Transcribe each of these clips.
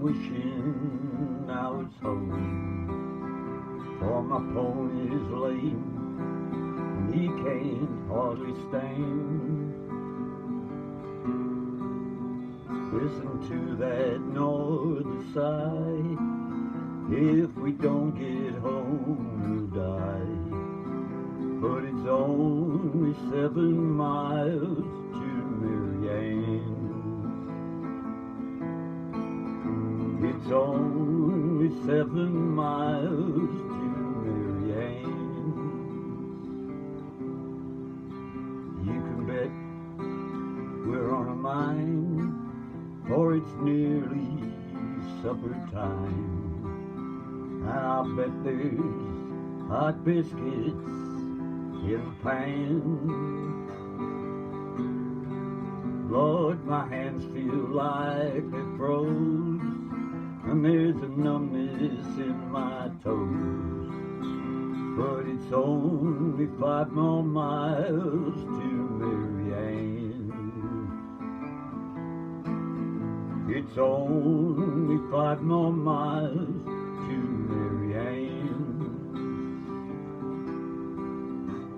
wishing I was home, for my pony's lame and he can't hardly stand. Listen to that northern sigh. If we don't get home, we'll die. But it's only 7 miles to Marianne. It's only 7 miles to Marianne. You can bet we're on a mine, for it's nearly supper time. And I bet there's hot biscuits in the pan. Lord, my hands feel like they froze, and there's a numbness in my toes. But it's only 5 more miles to Marianne. It's only 5 more miles to Marianne.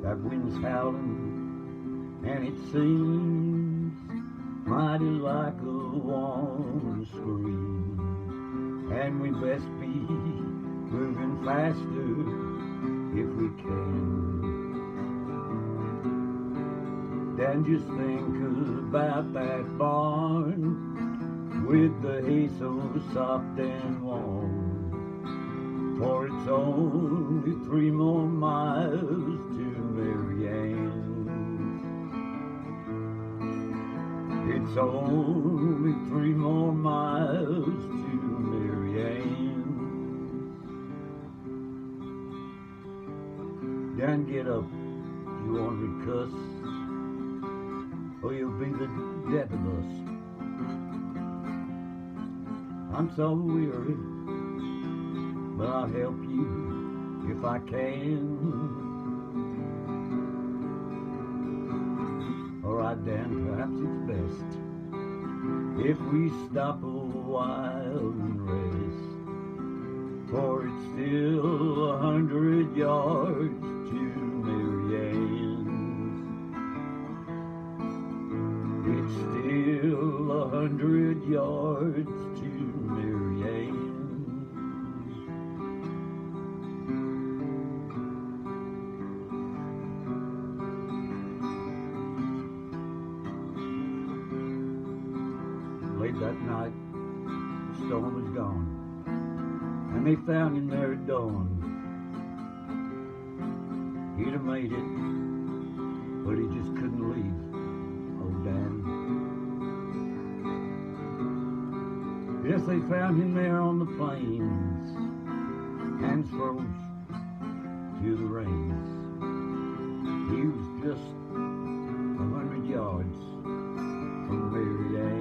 That wind's howling, and it seems mighty like a warm scream. And we best be moving faster if we can. Then just think about that barn with the hay so soft and warm, for it's only 3 more miles to Marianne. It's only 3 more miles to Marianne. Dan, get up, you ornery cuss, or you'll be the death of us. I'm so weary, but I'll help you if I can. Alright, Dan, perhaps it's best if we stop a while and rest, for it's still 100 yards to Marianne. It's still 100 yards to Marianne. Late that night, the storm was gone, and they found him there at dawn. He'd have made it, but he just couldn't leave, oh Dan. Yes, they found him there on the plains, hands froze to the reins. He was just 100 yards from Marianne.